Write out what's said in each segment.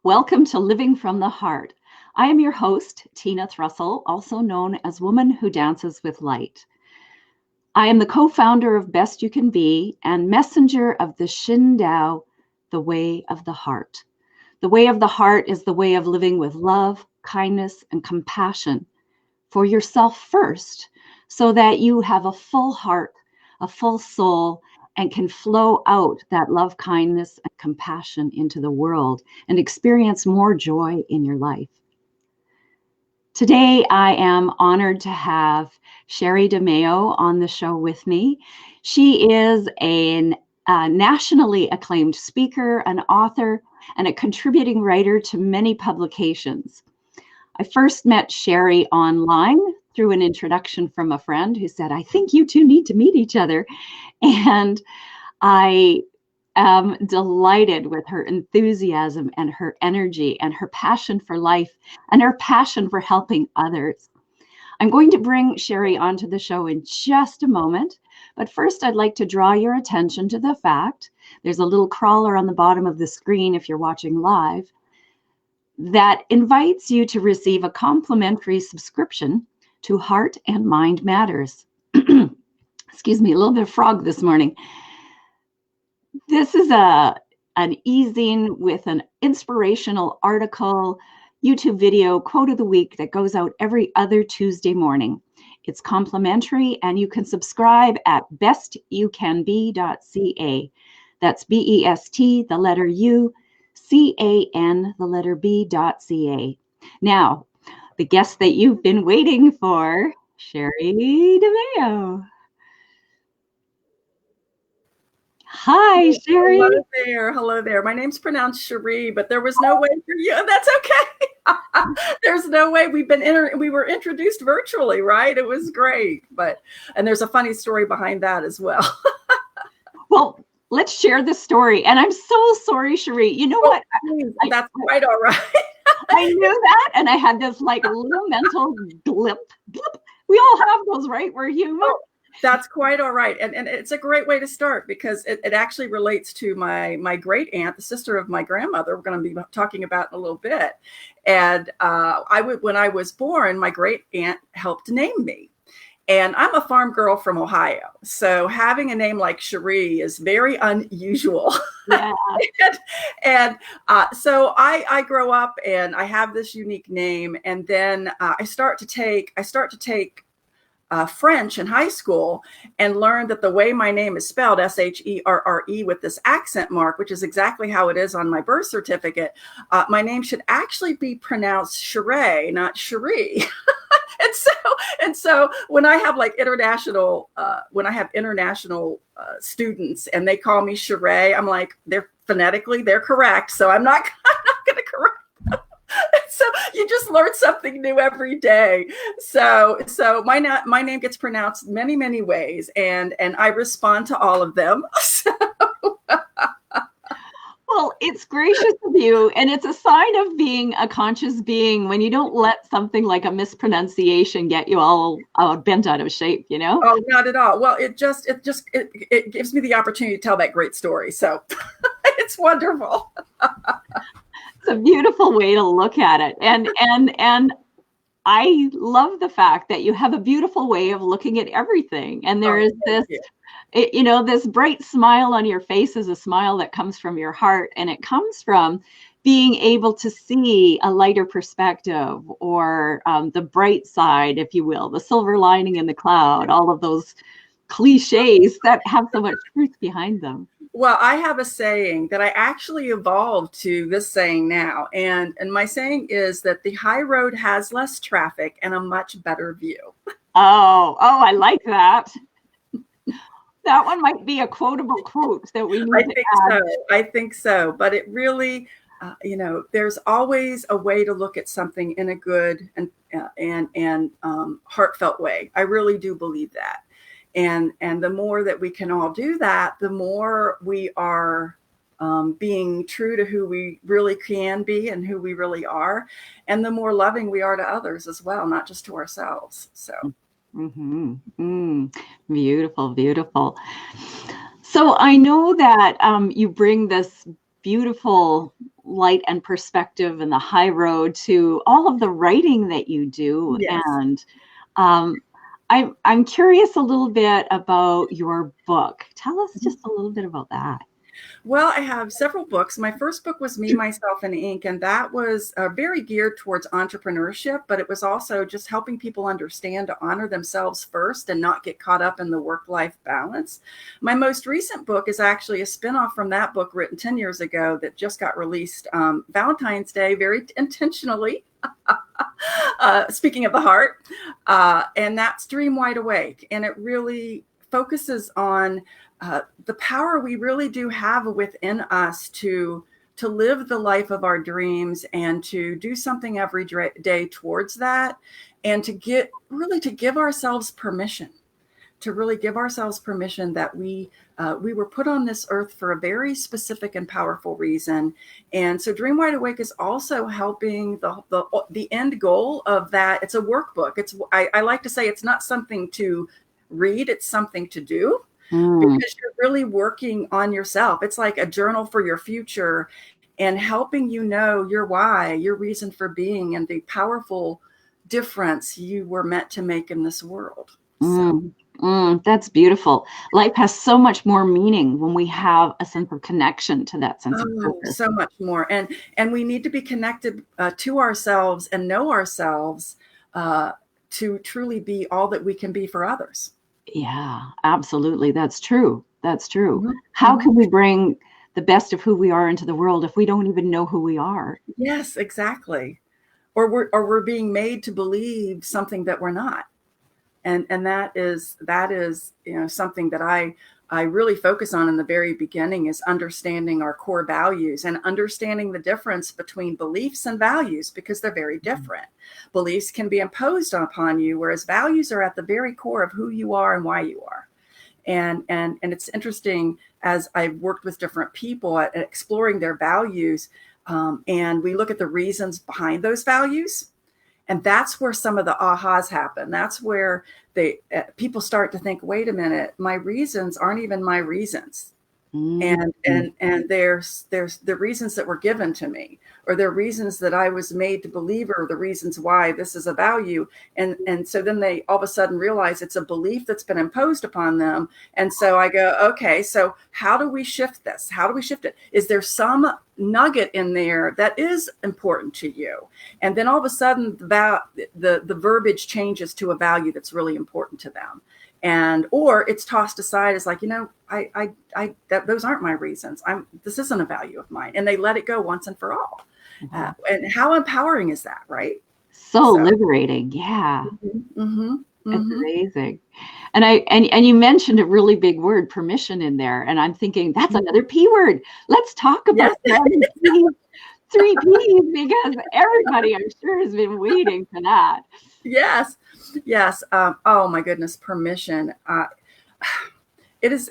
Welcome to Living from the Heart. I am your host, Tina Thrussell, also known as Woman Who Dances with Light. I am the co-founder of Best You Can Be and messenger of the Shin, the way of the heart. The way of the heart is the way of living with love, kindness, and compassion for yourself first, so that you have a full heart, a full soul, and can flow out that love, kindness, and compassion into the world and experience more joy in your life. Today, I am honored to have Sherré DeMao on the show with me. She is a nationally acclaimed speaker, an author, and a contributing writer to many publications. I first met Sherré online through an introduction from a friend who said, I think you two need to meet each other. And I am delighted with her enthusiasm and her energy and her passion for life and her passion for helping others. I'm going to bring Sherré onto the show in just a moment, but first I'd like to draw your attention to the fact there's a little crawler on the bottom of the screen if you're watching live that invites you to receive a complimentary subscription to Heart and Mind Matters. Excuse me, a little bit of frog this morning. This is an e-zine with an inspirational article, YouTube video, quote of the week that goes out every other Tuesday morning. It's complimentary and you can subscribe at bestyoucanbe.ca. That's B-E-S-T, the letter U, C-A-N, the letter B.ca. Now, the guest that you've been waiting for, Sherré DeMao. Hi, Sherré. Hello there. My name's pronounced Sherré, but there was no way for you. That's okay. There's no way. We were introduced virtually, right? It was great, and there's a funny story behind that as well. Well, let's share the story. And I'm so sorry, Sherré. You know what? That's quite all right. I knew that, and I had this like little mental blip. We all have those, right? We're human. Oh, that's quite all right. And it's a great way to start because it actually relates to my great aunt, the sister of my grandmother. We're going to be talking about in a little bit. And when I was born, my great aunt helped name me. And I'm a farm girl from Ohio. So having a name like Sherré is very unusual. Yeah. So I grow up and I have this unique name. And then I start to take French in high school and learned that the way my name is spelled, Sherre, with this accent mark, which is exactly how it is on my birth certificate, my name should actually be pronounced Sherré, not Sherré. And so when I have like international students and they call me Sherré, I'm like, they're correct. So I'm not going to correct them. So you just learn something new every day. So my name gets pronounced many, many ways, and I respond to all of them. Well, it's gracious of you, and it's a sign of being a conscious being when you don't let something like a mispronunciation get you all bent out of shape, you know? Oh, not at all. Well, it gives me the opportunity to tell that great story. So it's wonderful. It's a beautiful way to look at it. And I love the fact that you have a beautiful way of looking at everything. And there is this, this bright smile on your face is a smile that comes from your heart. And it comes from being able to see a lighter perspective or the bright side, if you will, the silver lining in the cloud, all of those cliches that have so much truth behind them. Well, I have a saying that I actually evolved to this saying now. And my saying is that the high road has less traffic and a much better view. Oh, I like that. That one might be a quotable quote that we need to add. I think so. But it really, there's always a way to look at something in a good and heartfelt way. I really do believe that. And the more that we can all do that, the more we are being true to who we really can be and who we really are, and the more loving we are to others as well, not just to ourselves. So, Beautiful, beautiful. So I know that you bring this beautiful light and perspective and the high road to all of the writing that you do. Yes. And I'm curious a little bit about your book. Tell us just a little bit about that. Well, I have several books. My first book was Me, Myself, and Ink, and that was very geared towards entrepreneurship, but it was also just helping people understand to honor themselves first and not get caught up in the work-life balance. My most recent book is actually a spinoff from that book written 10 years ago that just got released Valentine's Day, very intentionally. Speaking of the heart, and that's Dream Wide Awake. And it really focuses on the power we really do have within us to live the life of our dreams and to do something every day towards that, and to give ourselves permission, that we were put on this earth for a very specific and powerful reason. And so Dream Wide Awake is also helping the end goal of that. It's a workbook. I like to say it's not something to read, it's something to do. Because you're really working on yourself. It's like a journal for your future and helping you know your why, your reason for being, and the powerful difference you were meant to make in this world. That's beautiful. Life has so much more meaning when we have a sense of connection to that sense of purpose. So much more. And we need to be connected to ourselves and know ourselves to truly be all that we can be for others. Yeah, absolutely. That's true. That's true. How can we bring the best of who we are into the world if we don't even know who we are? Yes, exactly. Or we're being made to believe something that we're not. And that is something that I really focus on in the very beginning, is understanding our core values and understanding the difference between beliefs and values, because they're very different. Beliefs can be imposed upon you, whereas values are at the very core of who you are and why you are. And it's interesting, as I've worked with different people at exploring their values, and we look at the reasons behind those values. And that's where some of the ahas happen. That's where people start to think, wait a minute, my reasons aren't even my reasons. And there's the reasons that were given to me, or the reasons that I was made to believe, or the reasons why this is a value. And so then they all of a sudden realize it's a belief that's been imposed upon them. And so I go, okay, so how do we shift this? How do we shift it? Is there some nugget in there that is important to you? And then all of a sudden the verbiage changes to a value that's really important to them. Or it's tossed aside as like, those aren't my reasons. This isn't a value of mine. And they let it go once and for all. And how empowering is that, right? So liberating. Yeah. It's amazing. And you mentioned a really big word, permission, in there. And I'm thinking that's another P word. Let's talk about three P's, because everybody, I'm sure, has been waiting for that. Yes. Oh my goodness, permission. It is.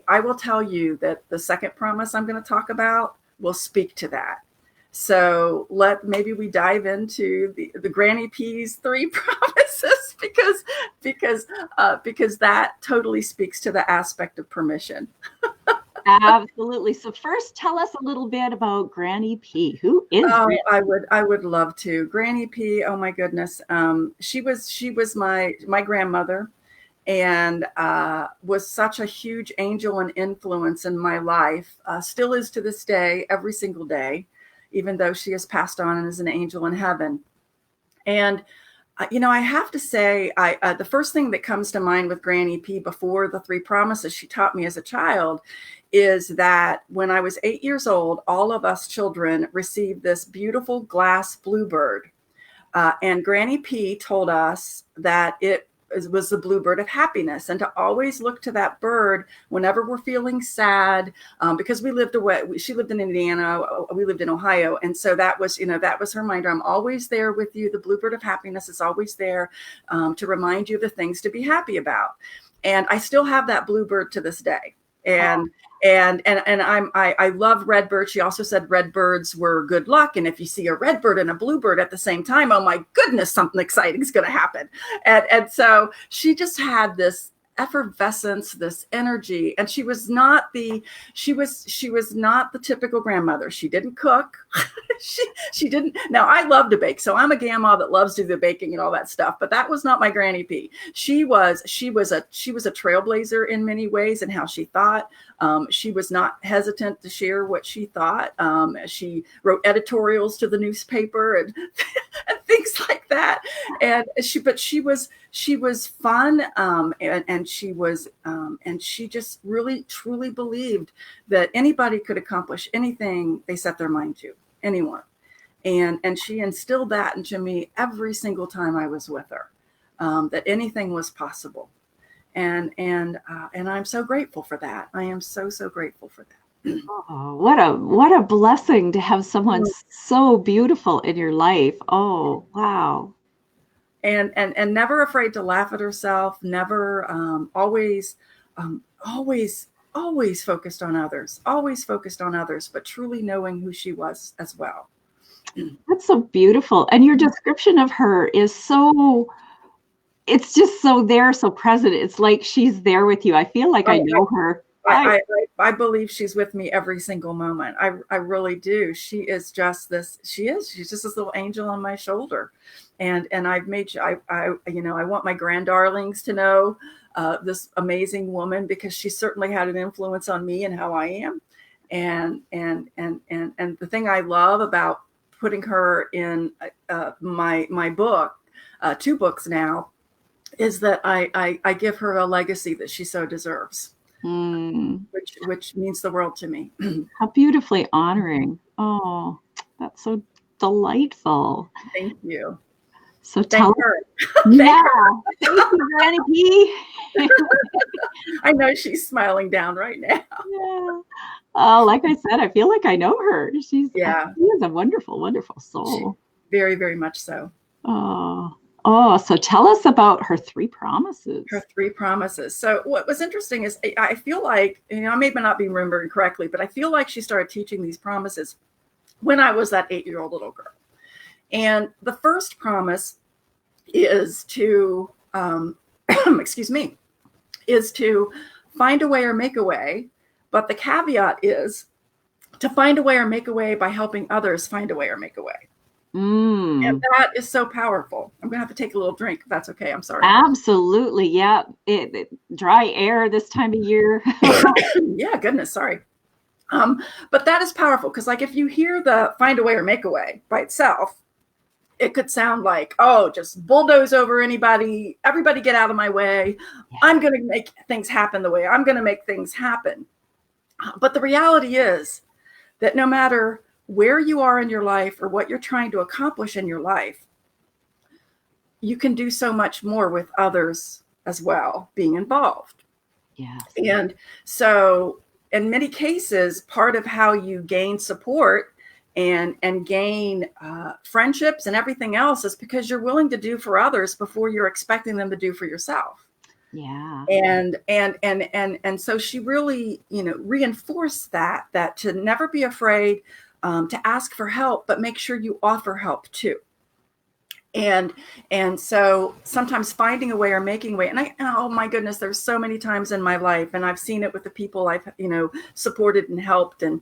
I will tell you that the second promise I'm going to talk about will speak to that. So maybe we dive into the Granny P's 3 promises, because that totally speaks to the aspect of permission. Absolutely. So first, tell us a little bit about Granny P. Who is Granny? I would love to. Granny P. Oh my goodness. She was my grandmother, and was such a huge angel and influence in my life. Still is to this day, every single day, even though she has passed on and is an angel in heaven. And I have to say, the first thing that comes to mind with Granny P, before the 3 promises she taught me as a child, is that when I was 8 years old, all of us children received this beautiful glass bluebird. And Granny P told us that it was the bluebird of happiness, and to always look to that bird whenever we're feeling sad, because we lived away. She lived in Indiana, we lived in Ohio. And so that was her reminder. I'm always there with you. The bluebird of happiness is always there to remind you of the things to be happy about. And I still have that bluebird to this day. And I love redbirds. She also said redbirds were good luck. And if you see a redbird and a bluebird at the same time, oh my goodness, something exciting is going to happen. And so she just had this effervescence, this energy. And she was not the typical grandmother. She didn't cook. she didn't. Now, I love to bake, so I'm a grandma that loves to do the baking and all that stuff, but that was not my Granny P. She was a trailblazer in many ways in how she thought. She was not hesitant to share what she thought. She wrote editorials to the newspaper and and things like that. And she was fun, and she just really truly believed that anybody could accomplish anything they set their mind to, anyone. And she instilled that into me every single time I was with her, that anything was possible. And I'm so grateful for that. I am so grateful for that. Oh, what a blessing to have someone so beautiful in your life. Oh, wow. And never afraid to laugh at herself, never, always focused on others, but truly knowing who she was as well. That's so beautiful. And your description of her is it's just so there, so present. It's like she's there with you. I feel like I know her. I believe she's with me every single moment. I really do. She's just this little angel on my shoulder. And I've made sure I want my granddarlings to know this amazing woman, because she certainly had an influence on me and how I am. And the thing I love about putting her in my book, 2 books now, is that I give her a legacy that she so deserves. Which means the world to me. How beautifully honoring. Oh, that's so delightful. Thank you. So tell her. Yeah. Thank you, Granny P. I know she's smiling down right now. Yeah. Oh, like I said, I feel like I know her. She is a wonderful, wonderful soul. Very, very much so. Oh, so tell us about her 3 promises. Her 3 promises. So what was interesting is I feel like, I may not be remembering correctly, but I feel like she started teaching these promises when I was that 8-year-old little girl. And the first promise is to, is to find a way or make a way. But the caveat is to find a way or make a way by helping others find a way or make a way. And that is so powerful. I'm going to have to take a little drink, if that's okay. I'm sorry. Absolutely. Yeah. Dry air this time of year. Yeah, goodness. Sorry. But that is powerful, because like if you hear the find a way or make a way by itself, it could sound like, oh, just bulldoze over everybody get out of my way. Yeah. I'm going to make things happen the way I'm going to make things happen. But the reality is that no matter where you are in your life or what you're trying to accomplish in your life, you can do so much more with others as well, being involved. Yes. And so in many cases, part of how you gain support and gain friendships and everything else is because you're willing to do for others before you're expecting them to do for yourself. Yeah. And so she really, reinforced that to never be afraid to ask for help, but make sure you offer help too. And so sometimes finding a way or making a way, and oh my goodness, there's so many times in my life, and I've seen it with the people I've, supported and helped and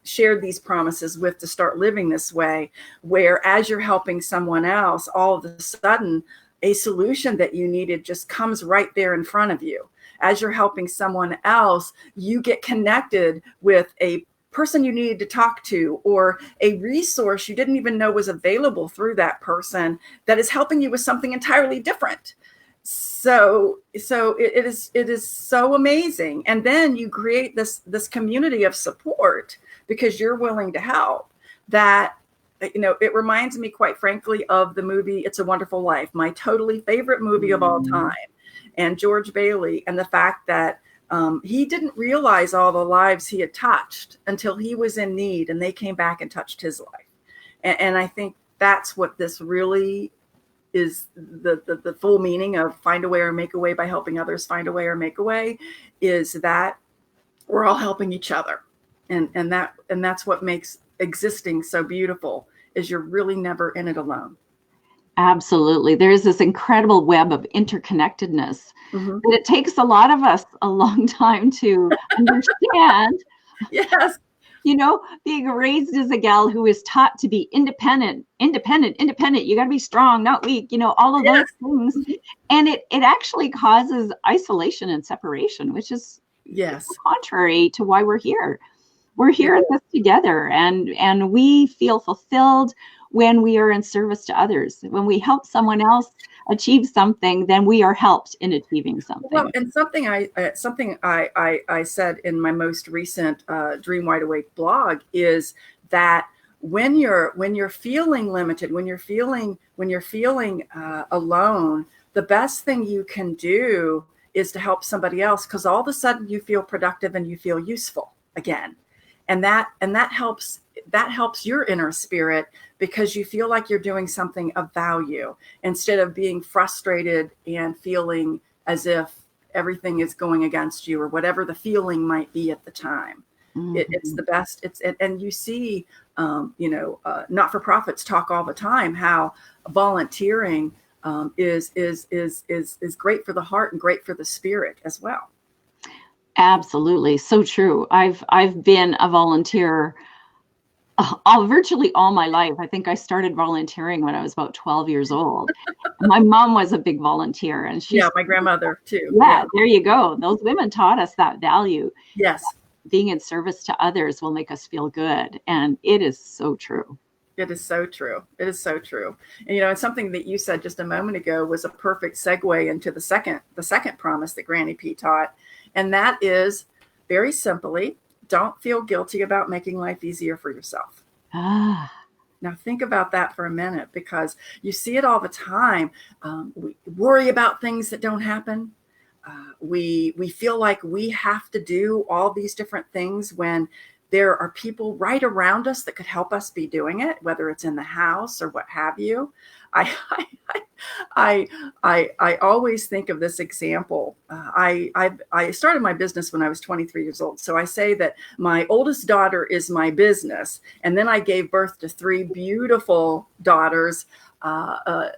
shared these promises with to start living this way, where as you're helping someone else, all of a sudden a solution that you needed just comes right there in front of you. As you're helping someone else, you get connected with a person you needed to talk to, or a resource you didn't even know was available through that person that is helping you with something entirely different. So it is so amazing. And then you create this community of support because you're willing to help. That, it reminds me, quite frankly, of the movie It's a Wonderful Life, my totally favorite movie of all time, and George Bailey, and the fact that he didn't realize all the lives he had touched until he was in need and they came back and touched his life. And I think that's what this really is, the full meaning of find a way or make a way by helping others find a way or make a way, is that we're all helping each other. And that's what makes existing so beautiful, is you're really never in it alone. Absolutely. There's this incredible web of interconnectedness Mm-hmm. that it takes a lot of us a long time to understand. Yes. Being raised as a gal who is taught to be independent, independent, independent. You got to be strong, not weak, all of those Yes. things. Mm-hmm. And it actually causes isolation and separation, which is Yes. contrary to why we're here. We're here in this together, and we feel fulfilled when we are in service to others. When we help someone else achieve something, then we are helped in achieving something. Well, and something I said in my most recent Dream Wide Awake blog is that when you're feeling limited, when you're feeling alone, the best thing you can do is to help somebody else, because all of a sudden you feel productive and you feel useful again, and that helps your inner spirit, because you feel like you're doing something of value instead of being frustrated and feeling as if everything is going against you, or whatever the feeling might be at the time. Mm-hmm. It's the best. And you see, not-for-profits talk all the time how volunteering is great for the heart and great for the spirit as well. Absolutely, so true. I've been a volunteer virtually all my life. I think I started volunteering when I was about 12 years old. My mom was a big volunteer, and my grandmother too. Yeah, there you go. Those women taught us that value. Yes. Being in service to others will make us feel good. And it is so true. It is so true. It is so true. And, and something that you said just a moment ago was a perfect segue into the second promise that Granny P taught. And that is, very simply, don't feel guilty about making life easier for yourself. Now think about that for a minute, because you see it all the time. We worry about things that don't happen. We feel like we have to do all these different things when there are people right around us that could help us be doing it, whether it's in the house or what have you. I always think of this example. I started my business when I was 23 years old. So I say that my oldest daughter is my business. And then I gave birth to 3 beautiful daughters,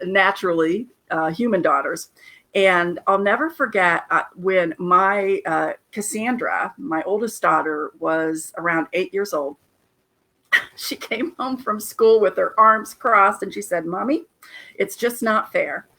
naturally, human daughters. And I'll never forget when my Cassandra, my oldest daughter, was around 8 years old. She came home from school with her arms crossed, and she said, "Mommy, it's just not fair.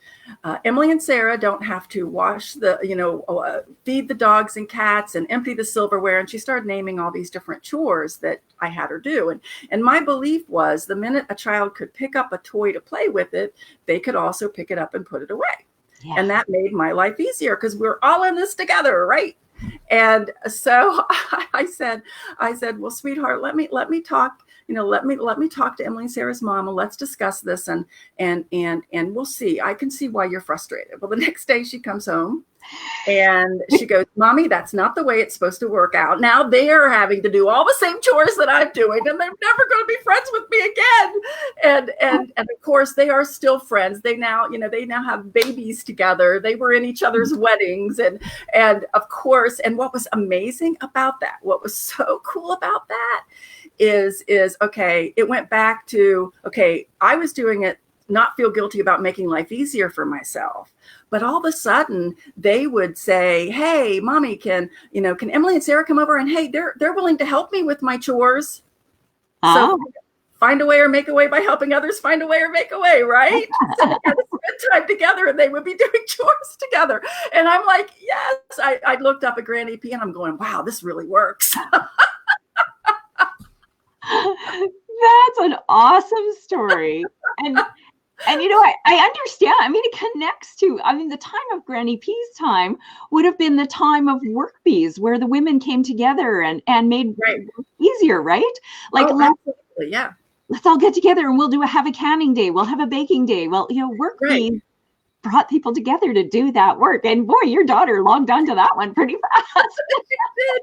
Emily and Sarah don't have to wash feed the dogs and cats and empty the silverware." And she started naming all these different chores that I had her do. And my belief was, the minute a child could pick up a toy to play with it, they could also pick it up and put it away. Yeah. And that made my life easier, because we're all in this together, right? And so I said, "Well, sweetheart, let me talk. Let me talk to Emily and Sarah's mom, and let's discuss this, and we'll see. I can see why you're frustrated." Well, the next day she comes home and she goes, "Mommy, that's not the way it's supposed to work out. Now they're having to do all the same chores that I'm doing, and they're never going to be friends with me again." And of course they are still friends. They now have babies together. They were in each other's weddings, and of course, and what was amazing about that, what was so cool about that is okay, it went back to, okay, I was doing it, not feel guilty about making life easier for myself. But all of a sudden they would say, "Hey, Mommy, can Emily and Sarah come over? And hey, they're willing to help me with my chores." So find a way or make a way by helping others find a way or make a way, right? So they had to spend time together, and they would be doing chores together. And I'm like, yes. I looked up at Granny P, and I'm going, wow, this really works. That's an awesome story. And I understand. I mean, it connects to, the time of Granny P's time would have been the time of work bees, where the women came together and made it easier, right? Like, absolutely, yeah. Let's all get together and we'll have a canning day. We'll have a baking day. Well, work bees brought people together to do that work. And boy, your daughter logged onto that one pretty fast.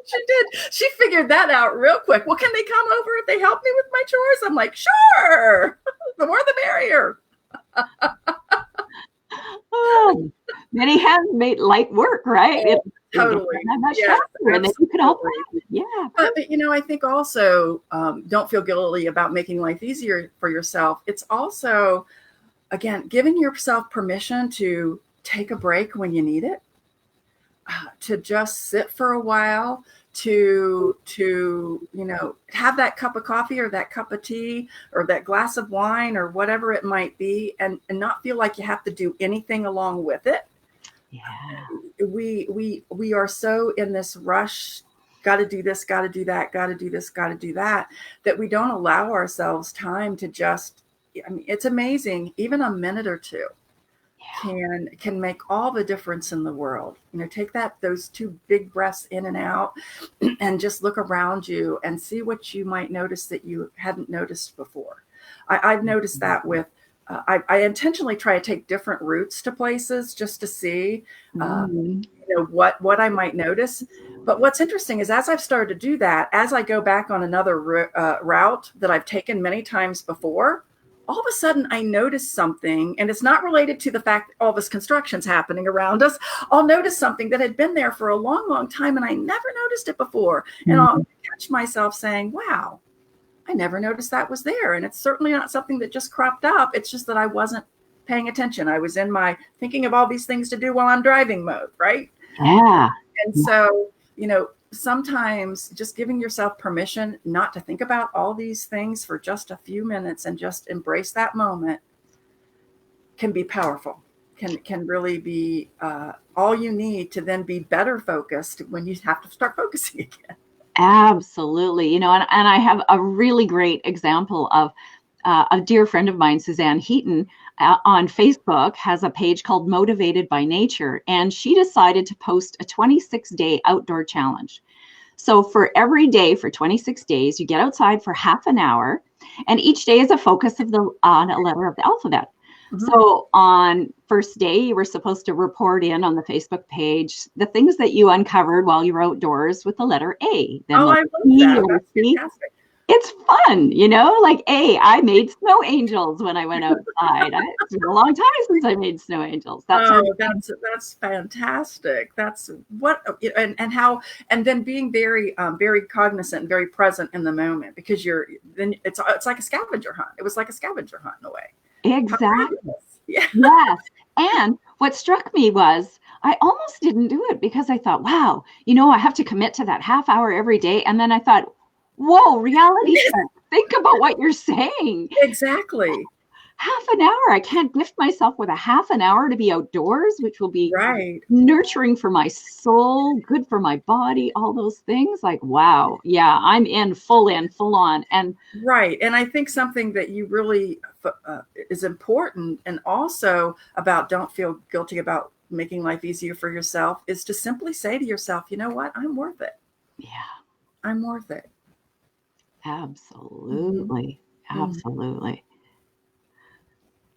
She did. She figured that out real quick. "Well, can they come over if they help me with my chores?" I'm like, sure. The more the merrier. Many hands make light work, right? Totally. Yes, and then you can help. Yeah. But I think also, don't feel guilty about making life easier for yourself. It's also, again, giving yourself permission to take a break when you need it, to just sit for a while, to have that cup of coffee or that cup of tea or that glass of wine or whatever it might be, and not feel like you have to do anything along with it. Yeah. We are so in this rush, got to do this, got to do that, got to do this, got to do that, that we don't allow ourselves time to just, I mean, it's amazing. Even a minute or two can make all the difference in the world. Take those 2 big breaths in and out and just look around you and see what you might notice that you hadn't noticed before. I've noticed that with, I intentionally try to take different routes to places just to see, what I might notice. But what's interesting is, as I've started to do that, as I go back on another route that I've taken many times before, all of a sudden I notice something, and it's not related to the fact that all this construction's happening around us. I'll notice something that had been there for a long, long time, and I never noticed it before. And I'll catch myself saying, wow, I never noticed that was there. And it's certainly not something that just cropped up. It's just that I wasn't paying attention. I was in my thinking of all these things to do while I'm driving mode, right? Yeah. And so, sometimes just giving yourself permission not to think about all these things for just a few minutes and just embrace that moment can be powerful, can really be all you need to then be better focused when you have to start focusing again. Absolutely. And I have a really great example of a dear friend of mine, Suzanne Heaton, on Facebook, has a page called Motivated by Nature, and she decided to post a 26-day outdoor challenge. So for every day for 26 days, you get outside for half an hour, and each day is a focus on a letter of the alphabet. Mm-hmm. So on first day, you were supposed to report in on the Facebook page the things that you uncovered while you were outdoors with the letter A. Then I love that. That's fantastic. It's fun, like I made snow angels when I went outside. It's been a long time since I made snow angels. That's fantastic. That's what, and then being very, very cognizant and very present in the moment, because it's like a scavenger hunt. It was like a scavenger hunt in a way. Exactly. Yeah. Yes. And what struck me was I almost didn't do it because I thought, wow, I have to commit to that half hour every day. And then I thought, whoa, reality check. Think about what you're saying. Exactly. Half an hour. I can't gift myself with a half an hour to be outdoors, which will be nurturing for my soul, good for my body, all those things. Like, wow. Yeah, I'm full on. And right. And I think something that you really is important, and also about don't feel guilty about making life easier for yourself, is to simply say to yourself, you know what? I'm worth it. Yeah. I'm worth it. Absolutely. Mm-hmm. Absolutely.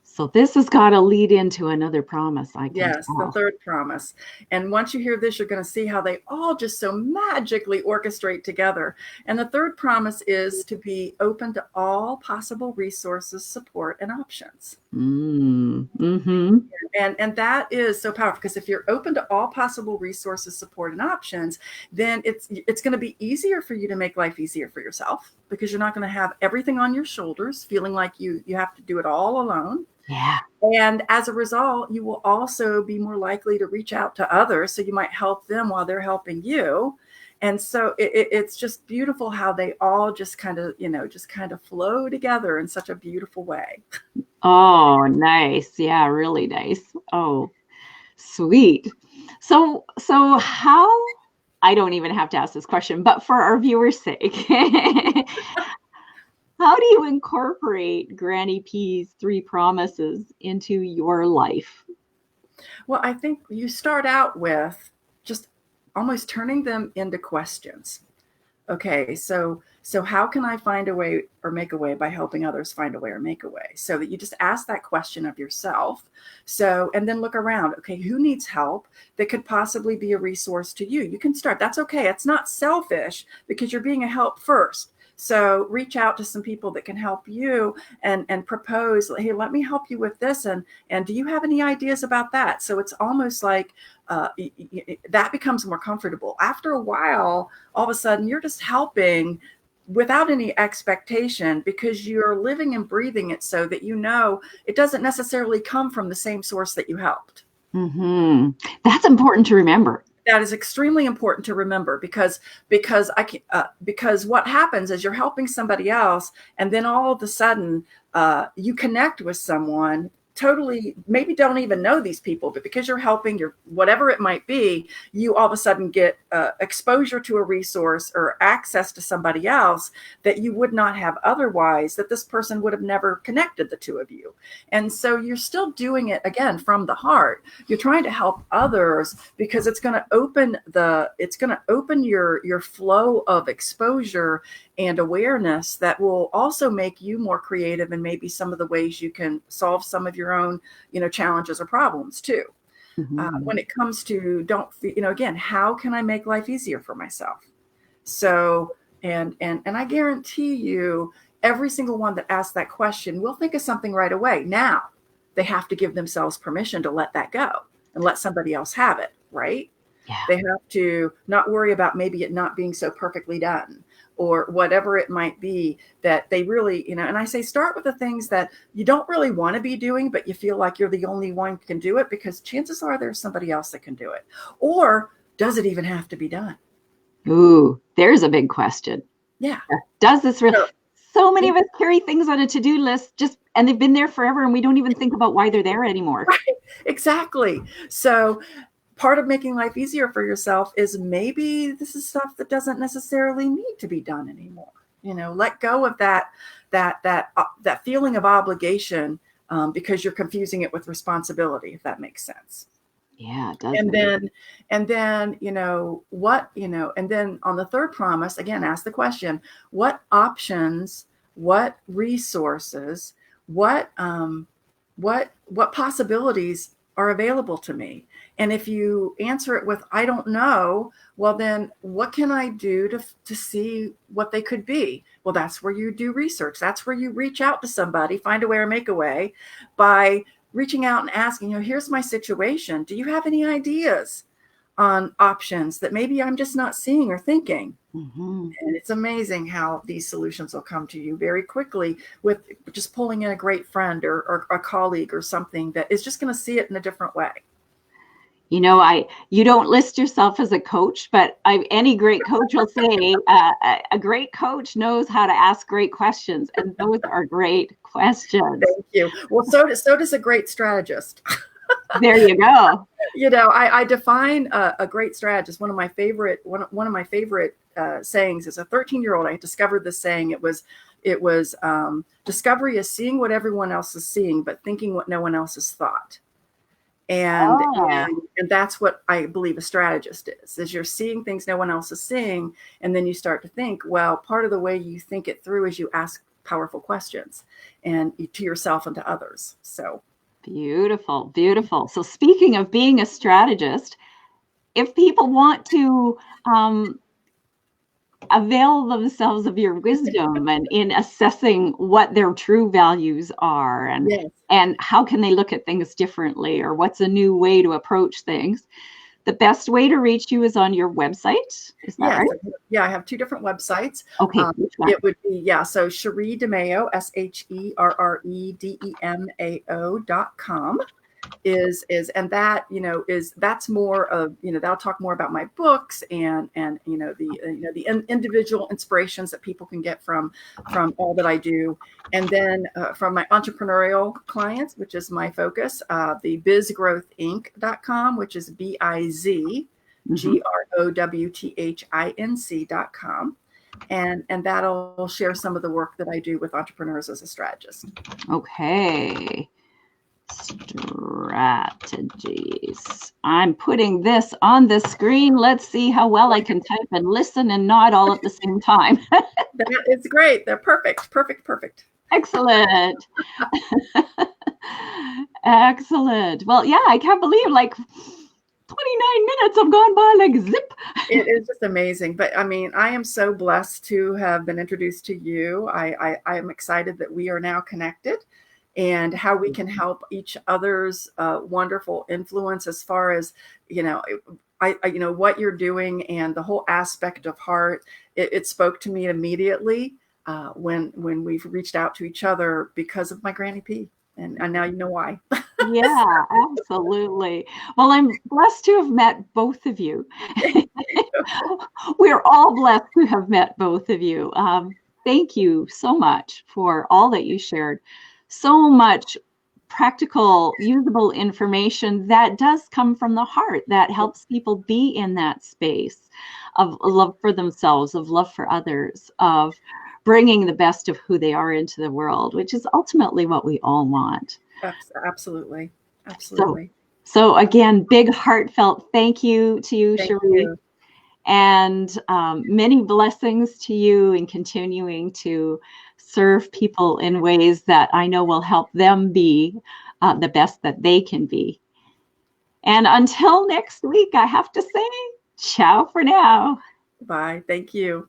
So this has got to lead into another promise, I can Yes, tell. The third promise. And once you hear this, you're going to see how they all just so magically orchestrate together. And the third promise is to be open to all possible resources, support, and options. Mm-hmm. And that is so powerful, because if you're open to all possible resources, support, and options, then it's going to be easier for you to make life easier for yourself, because you're not going to have everything on your shoulders, feeling like you have to do it all alone. Yeah. And as a result, you will also be more likely to reach out to others. So you might help them while they're helping you. And so it's just beautiful how they all just kind of flow together in such a beautiful way. Oh, nice. Yeah, really nice. Oh, sweet. So how, I don't even have to ask this question, but for our viewers' sake, how do you incorporate Granny P's 3 promises into your life? Well, I think you start out with just almost turning them into questions. Okay, so how can I find a way or make a way by helping others find a way or make a way? So that you just ask that question of yourself. And then look around. Okay, who needs help that could possibly be a resource to you? You can start. That's okay. It's not selfish, because you're being a help first. So reach out to some people that can help you and propose, hey, let me help you with this. And do you have any ideas about that? So it's almost like that becomes more comfortable. After a while, all of a sudden, you're just helping without any expectation, because you're living and breathing it, so that it doesn't necessarily come from the same source that you helped. Mm-hmm. That's important to remember. That is extremely important to remember, because what happens is you're helping somebody else, and then all of a sudden you connect with someone totally, maybe don't even know these people, but because you're helping, whatever it might be, you all of a sudden get exposure to a resource or access to somebody else that you would not have otherwise, that this person would have never connected the two of you. And so you're still doing it, again, from the heart. You're trying to help others because it's going to open your flow of exposure and awareness that will also make you more creative, and maybe some of the ways you can solve some of your own, challenges or problems too. Mm-hmm. When it comes to, again, how can I make life easier for myself? So, and I guarantee you, every single one that asks that question will think of something right away. Now they have to give themselves permission to let that go and let somebody else have it, right? Yeah. They have to not worry about maybe it not being so perfectly done, or whatever it might be that they really, and I say, start with the things that you don't really want to be doing, but you feel like you're the only one who can do it, because chances are there's somebody else that can do it. Or does it even have to be done? Ooh, there's a big question. Yeah. Does this really? So many of us carry things on a to-do list and they've been there forever, and we don't even think about why they're there anymore. Right. Exactly. So part of making life easier for yourself is, maybe this is stuff that doesn't necessarily need to be done anymore. Let go of that feeling of obligation, because you're confusing it with responsibility, if that makes sense. Yeah, it does. And then and then on the third promise, again, ask the question: what options, what resources, what possibilities are available to me? And if you answer it with I don't know, well, then what can I do to see what they could be? Well, that's where you do research. That's where you reach out to somebody, find a way or make a way, by reaching out and asking, here's my situation. Do you have any ideas on options that maybe I'm just not seeing or thinking? Mm-hmm. And it's amazing how these solutions will come to you very quickly, with just pulling in a great friend or a colleague or something that is just going to see it in a different way. You don't list yourself as a coach, but any great coach will say a great coach knows how to ask great questions, and those are great questions. Thank you. Well, so does a great strategist. There you go. I define a great strategist. One of my favorite sayings, as a 13-year-old, I discovered this saying. It was discovery is seeing what everyone else is seeing, but thinking what no one else has thought. And that's what I believe a strategist is you're seeing things no one else is seeing. And then you start to think, well, part of the way you think it through is you ask powerful questions, and to yourself and to others. So beautiful, beautiful. So speaking of being a strategist, if people want to avail themselves of your wisdom and in assessing what their true values are, and yes. and how can they look at things differently, or what's a new way to approach things, the best way to reach you is on your website. Is that right? Yeah, I have two different websites. Okay. It would be, so Sherre DeMao, SherreDemao.com and that's more of, that'll talk more about my books and the individual inspirations that people can get from all that I do. And then from my entrepreneurial clients, which is my focus, the bizgrowthinc.com, which is BIZGROWTHINC.com. And that'll share some of the work that I do with entrepreneurs as a strategist. Okay. Strategies. I'm putting this on the screen. Let's see how well I can type and listen and nod all at the same time. That is great. They're perfect. Excellent. Excellent. Well, yeah, I can't believe 29 minutes have gone by like zip. It is just amazing. But I mean, I am so blessed to have been introduced to you. I am excited that we are now connected, and how we can help each other's wonderful influence, as far as, you know, what you're doing and the whole aspect of heart, it spoke to me immediately when we've reached out to each other because of my Granny P. And now you know why. Yeah, absolutely. Well, I'm blessed to have met both of you. We're all blessed to have met both of you. Thank you so much for all that you shared. So much practical, usable information that does come from the heart, that helps people be in that space of love for themselves, of love for others, of bringing the best of who they are into the world, which is ultimately what we all want. Absolutely. So, Absolutely. so again, big heartfelt thank you to you, Thank Sherré, you. and many blessings to you in continuing to serve people in ways that I know will help them be the best that they can be. And until next week, I have to say, ciao for now. Bye. Thank you.